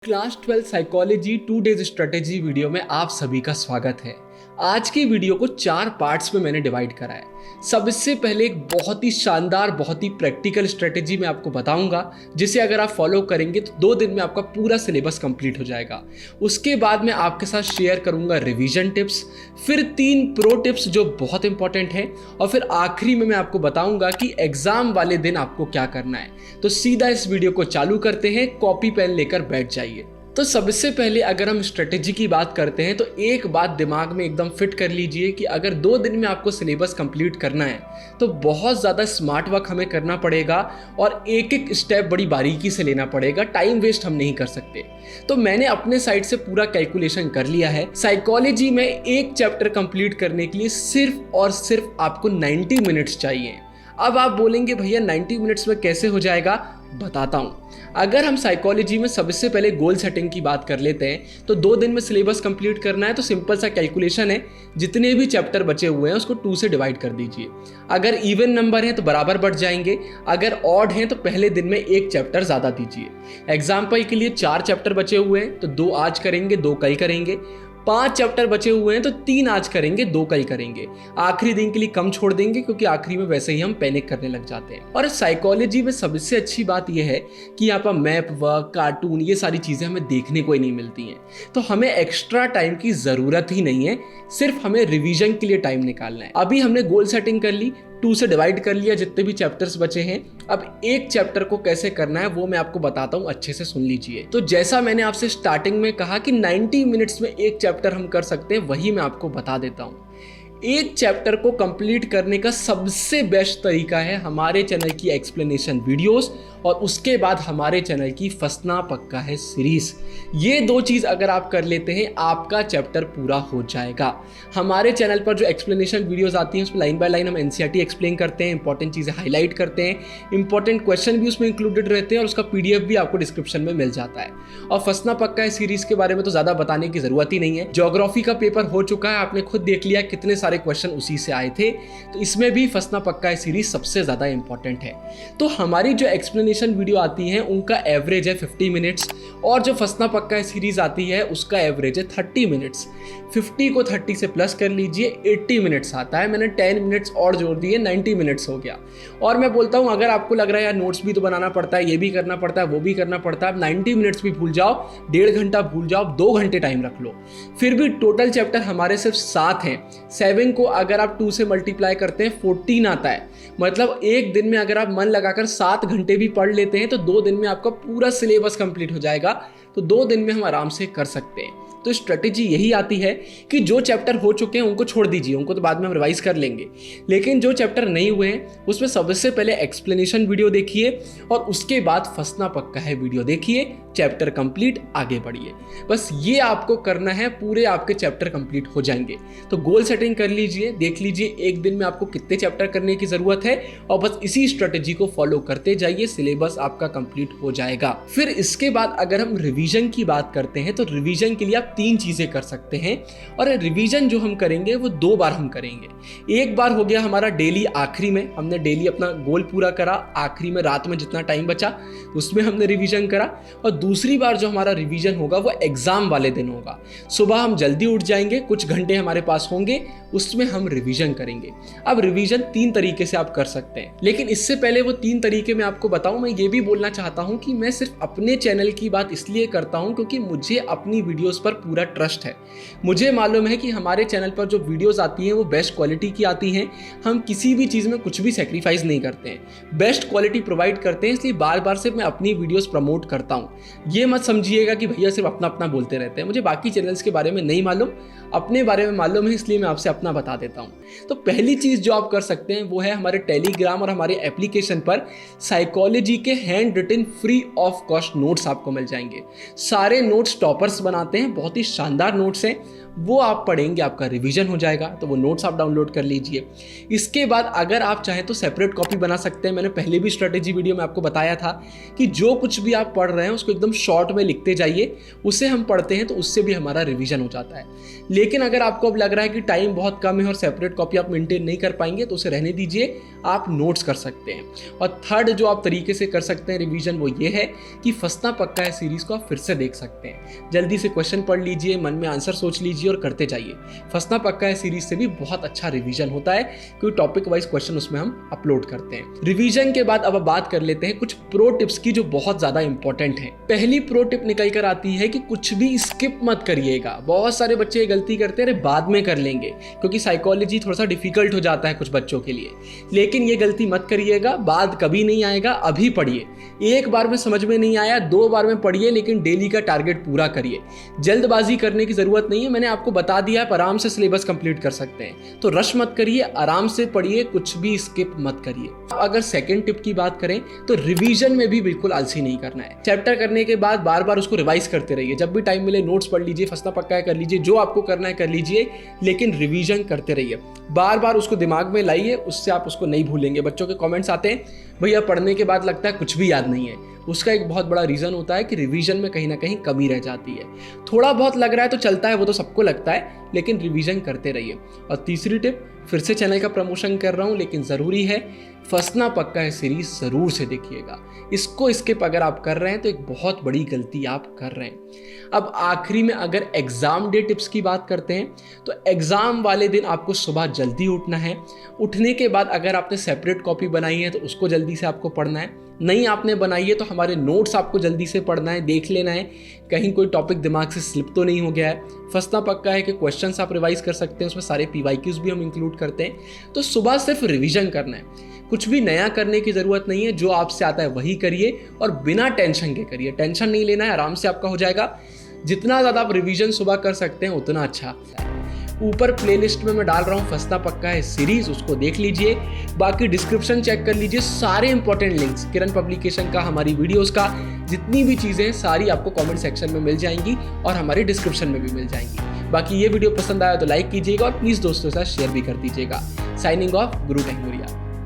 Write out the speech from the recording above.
Class 12 psychology 2 days strategy video में आप सभी का स्वागत है। आज की वीडियो को 4 पार्ट्स में मैंने डिवाइड करा है। सबसे पहले एक बहुत ही शानदार, बहुत ही प्रैक्टिकल स्ट्रेटेजी मैं आपको बताऊंगा, जिसे अगर आप फॉलो करेंगे तो 2 दिन में आपका पूरा सिलेबस कंप्लीट हो जाएगा। उसके बाद मैं आपके साथ शेयर करूंगा रिवीजन टिप्स, फिर 3 प्रो टिप्स जो बहुत इंपॉर्टेंट है, और फिर आखिरी में मैं आपको बताऊंगा कि एग्जाम वाले दिन आपको क्या करना है। तो सीधा इस वीडियो को चालू करते हैं, कॉपी पेन लेकर बैठ जाइए। तो सबसे पहले अगर हम स्ट्रेटेजी की बात करते हैं तो एक बात दिमाग में एकदम फिट कर लीजिए कि अगर 2 दिन में आपको सिलेबस कंप्लीट करना है तो बहुत ज़्यादा स्मार्ट वर्क हमें करना पड़ेगा और एक एक स्टेप बड़ी बारीकी से लेना पड़ेगा। टाइम वेस्ट हम नहीं कर सकते। तो मैंने अपने साइड से पूरा कैलकुलेशन कर लिया है। साइकोलॉजी में एक चैप्टर कंप्लीट करने के लिए सिर्फ और सिर्फ आपको 90 मिनट्स चाहिए। अब आप बोलेंगे भैया 90 मिनट्स में कैसे हो जाएगा, बताता हूँ। अगर हम साइकोलॉजी में सबसे पहले गोल सेटिंग की बात कर लेते हैं तो 2 दिन में सिलेबस कंप्लीट करना है तो सिंपल सा कैलकुलेशन है, जितने भी चैप्टर बचे हुए हैं उसको 2 से डिवाइड कर दीजिए। अगर इवन नंबर है तो बराबर बढ़ जाएंगे, अगर ऑड हैं तो पहले दिन में 1 चैप्टर ज़्यादा दीजिए। एग्जाम्पल के लिए 4 चैप्टर बचे हुए हैं तो 2 आज करेंगे, 2 कल करेंगे। 5 चैप्टर बचे हुए हैं तो 3 आज करेंगे, 2 कल करेंगे। आखिरी दिन के लिए कम छोड़ देंगे क्योंकि आखिरी में वैसे ही हम पैनिक करने लग जाते हैं। और साइकोलॉजी में सबसे अच्छी बात यह है कि यहाँ पर मैप वर्क, कार्टून, ये सारी चीज़ें हमें देखने को ही नहीं मिलती हैं। तो हमें एक्स्ट्रा टाइम की ज़रूरत ही नहीं है, सिर्फ हमें रिवीजन के लिए टाइम निकालना है। अभी हमने गोल सेटिंग कर ली, 2 से डिवाइड कर लिया जितने भी चैप्टर्स बचे हैं। अब एक चैप्टर को कैसे करना है वो मैं आपको बताता हूँ, अच्छे से सुन लीजिए। तो जैसा मैंने आपसे स्टार्टिंग में कहा कि 90 मिनट्स में एक चैप्टर हम कर सकते हैं, वही मैं आपको बता देता हूँ। एक चैप्टर को कंप्लीट करने का सबसे बेस्ट तरीका है हमारे चैनल की एक्सप्लेनेशन वीडियोस और उसके बाद हमारे चैनल की फंसना पक्का है सीरीज। ये 2 चीज़ अगर आप कर लेते हैं आपका चैप्टर पूरा हो जाएगा। हमारे चैनल पर जो एक्सप्लेनेशन वीडियोस आती हैं उसमें लाइन बाय लाइन हम एनसीईआरटी एक्सप्लेन करते हैं, इंपॉर्टेंट चीज़ें हाईलाइट करते हैं, इंपॉर्टेंट क्वेश्चन भी उसमें इंक्लूडेड रहते हैं और उसका PDF भी आपको डिस्क्रिप्शन में मिल जाता है। और फंसना पक्का है सीरीज के बारे में तो ज़्यादा बताने की ज़रूरत ही नहीं है। ज्योग्राफी का पेपर हो चुका है, आपने खुद देख लिया कितने सारे क्वेश्चन उसी से आए थे। तो इसमें भी फंसना पक्का है सीरीज सबसे ज़्यादा इंपॉर्टेंट है। तो हमारी जो एक्सप्लेनेशन वीडियो आती है उनका एवरेज है 50 मिनट्स और जो फंसना पक्का है सीरीज आती है उसका एवरेज है 30 मिनट्स। 50 को 30 से प्लस कर लीजिए, 80 मिनट्स आता है। मैंने 10 मिनट्स और जोड़ दिए, 90 मिनट्स हो गया। और मैं बोलता हूँ अगर आपको लग रहा है यार नोट्स भी तो बनाना पड़ता है, ये भी करना पड़ता है, वो भी करना पड़ता है, 90 मिनट्स भी भूल जाओ, 1.5 घंटा भूल जाओ, 2 घंटे टाइम रख लो, फिर भी टोटल चैप्टर हमारे सिर्फ 7 हैं। 7 को अगर आप 2 से मल्टीप्लाई करते हैं 14 आता है। मतलब एक दिन में अगर आप मन लगाकर 7 घंटे भी पढ़ लेते हैं तो 2 दिन में आपका पूरा सिलेबस कंप्लीट हो जाएगा। तो 2 दिन में हम आराम से कर सकते हैं। तो स्ट्रेटेजी यही आती है कि जो चैप्टर हो चुके हैं उनको छोड़ दीजिए, उनको तो बाद में हम रिवाइज कर लेंगे। लेकिन जो चैप्टर नहीं हुए हैं उसमें सबसे पहले एक्सप्लेनेशन वीडियो देखिए और उसके बाद फंसना पक्का है वीडियो देखिए, चैप्टर कंप्लीट, आगे बढ़िए। बस ये आपको करना है, पूरे आपके चैप्टर कंप्लीट हो जाएंगे। तो गोल सेटिंग कर लीजिए, देख लीजिए एक दिन में आपको कितने चैप्टर करने की जरूरत है और बस इसी स्ट्रेटेजी को फॉलो करते जाइए, सिलेबस आपका कंप्लीट हो जाएगा। फिर इसके बाद अगर हम रिवीजन की बात करते हैं तो रिवीजन के लिए आप 3 चीजें कर सकते हैं और रिवीजन जो हम करेंगे वो 2 बार हम करेंगे। एक बार हो गया हमारा डेली, आखिरी में हमने डेली अपना गोल पूरा करा, आखिरी में रात में जितना टाइम बचा उसमें हमने रिवीजन करा। और दूसरी बार जो हमारा रिवीजन होगा वो एग्जाम वाले दिन होगा। सुबह हम जल्दी उठ जाएंगे, कुछ घंटे हमारे पास होंगे, उसमें हम रिवीजन करेंगे। अब रिवीजन 3 तरीके से आप कर सकते हैं, लेकिन इससे पहले वो 3 तरीके मैं आपको बताऊं, मैं ये भी बोलना चाहता हूं कि मैं सिर्फ अपने चैनल की बात इसलिए करता हूं क्योंकि मुझे अपनी वीडियोस पर पूरा ट्रस्ट है। मुझे मालूम है कि हमारे चैनल पर जो वीडियोस आती हैं वो बेस्ट क्वालिटी की आती हैं। हम किसी भी चीज़ में कुछ भी सेक्रीफाइस नहीं करते हैं, बेस्ट क्वालिटी प्रोवाइड करते हैं। इसलिए बार बार से मैं अपनी वीडियोस प्रमोट करता हूँ। ये मत समझिएगा कि भैया सिर्फ अपना अपना बोलते रहते हैं। मुझे बाकी चैनल्स के बारे में नहीं मालूम, अपने बारे में मालूम है, इसलिए मैं आपसे अपना बता देता हूँ। तो पहली चीज़ जो आप कर सकते हैं वो है हमारे टेलीग्राम और हमारे एप्लीकेशन पर साइकोलॉजी के handwritten free of cost notes आपको मिल जाएंगे। सारे नोट्स टॉपर्स बनाते हैं, बहुत ही शानदार नोट्स हैं, वो आप पढ़ेंगे, आपका रिवीजन हो जाएगा। तो वो नोट्स आप डाउनलोड कर लीजिए। इसके बाद अगर आप चाहें तो सेपरेट कॉपी बना सकते हैं। मैंने पहले भी स्ट्रेटेजी वीडियो में आपको बताया था कि जो कुछ भी आप पढ़ रहे हैं उसको एकदम शॉर्ट में लिखते जाइए, उसे हम पढ़ते हैं तो उससे भी हमारा रिवीजन हो जाता है। लेकिन अगर आपको अब लग रहा है कि टाइम बहुत बहुत कम है और सेपरेट कॉपी आप मेंटेन नहीं कर पाएंगे तो उसे रहने दीजिए, आप नोट्स कर सकते हैं। और थर्ड जो आप तरीके से कर सकते हैं रिवीजन वो ये है कि फंसना पक्का है सीरीज को आप फिर से देख सकते हैं। जल्दी से क्वेश्चन पढ़ लीजिए, मन में आंसर सोच लीजिए और करते जाइए। फंसना पक्का है सीरीज से भी बहुत अच्छा रिवीजन होता है, क्योंकि टॉपिक वाइज क्वेश्चन उसमें हम अपलोड करते हैं। रिवीजन के बाद अब बात कर लेते हैं कुछ प्रो टिप्स की जो बहुत ज्यादा इंपॉर्टेंट है। पहली प्रो टिप निकल कर आती है कि कुछ भी स्किप मत करिएगा। बहुत सारे बच्चे गलती करते हैं, अरे बाद में कर लेंगे, क्योंकि साइकोलॉजी थोड़ा सा डिफिकल्ट हो जाता है कुछ बच्चों के लिए। लेकिन ये गलती मत करिएगा, बाद कभी नहीं आएगा, अभी पढ़िए। एक बार में समझ में नहीं आया, 2 बार में पढ़िए, लेकिन डेली का टारगेट पूरा करिए। जल्दबाजी करने की जरूरत नहीं है, मैंने आपको बता दिया, आप आराम से सिलेबस कंप्लीट कर सकते हैं। तो रश मत करिए, आराम से पढ़िए, कुछ भी स्किप मत करिए। अगर सेकंड टिप की बात करें तो रिवीजन में भी बिल्कुल आलसी नहीं करना है। चैप्टर करने के बाद बार बार उसको रिवाइज करते रहिए। जब भी टाइम मिले नोट्स पढ़ लीजिए, फंसना पक्का है कर लीजिए, जो आपको करना है कर लीजिए, लेकिन रिवीजन करते रहिए। बार बार उसको दिमाग में लाइए, उससे आप उसको नहीं भूलेंगे। बच्चों के कमेंट्स आते हैं, भैया पढ़ने के बाद लगता है कुछ भी याद नहीं है। उसका एक बहुत बड़ा रीज़न होता है कि रिवीजन में कहीं ना कहीं कमी रह जाती है। थोड़ा बहुत लग रहा है तो चलता है, वो तो सबको लगता है, लेकिन रिवीजन करते रहिए। और तीसरी टिप, फिर से चैनल का प्रमोशन कर रहा हूँ, लेकिन ज़रूरी है, फंसना पक्का है सीरीज ज़रूर से देखिएगा। इसको स्किप अगर आप कर रहे हैं तो एक बहुत बड़ी गलती आप कर रहे हैं। अब आखिरी में अगर एग्ज़ाम डे टिप्स की बात करते हैं तो एग्ज़ाम वाले दिन आपको सुबह जल्दी उठना है। उठने के बाद अगर आपने सेपरेट कॉपी बनाई है तो उसको जल्दी से आपको पढ़ना है। नहीं आपने बनाई है तो हमारे नोट्स आपको जल्दी से पढ़ना है, देख लेना है कहीं कोई टॉपिक दिमाग से स्लिप तो नहीं हो गया है। फंसना पक्का है कि क्वेश्चंस आप रिवाइज कर सकते हैं, उसमें सारे PYQs भी हम इंक्लूड करते हैं। तो सुबह सिर्फ रिवीजन करना है, कुछ भी नया करने की ज़रूरत नहीं है। जो आपसे आता है वही करिए और बिना टेंशन के करिए। टेंशन नहीं लेना है, आराम से आपका हो जाएगा। जितना ज़्यादा आप रिवीजन सुबह कर सकते हैं उतना अच्छा। ऊपर प्लेलिस्ट में मैं डाल रहा हूँ फंसना पक्का है सीरीज, उसको देख लीजिए। बाकी डिस्क्रिप्शन चेक कर लीजिए, सारे इंपॉर्टेंट लिंक्स किरण पब्लिकेशन का, हमारी वीडियोस का, जितनी भी चीज़ें हैं सारी आपको कमेंट सेक्शन में मिल जाएंगी और हमारे डिस्क्रिप्शन में भी मिल जाएंगी। बाकी ये वीडियो पसंद आया तो लाइक कीजिएगा और प्लीज़ दोस्तों के साथ शेयर भी कर दीजिएगा। साइनिंग ऑफ, गुरु टेक्नोरिया।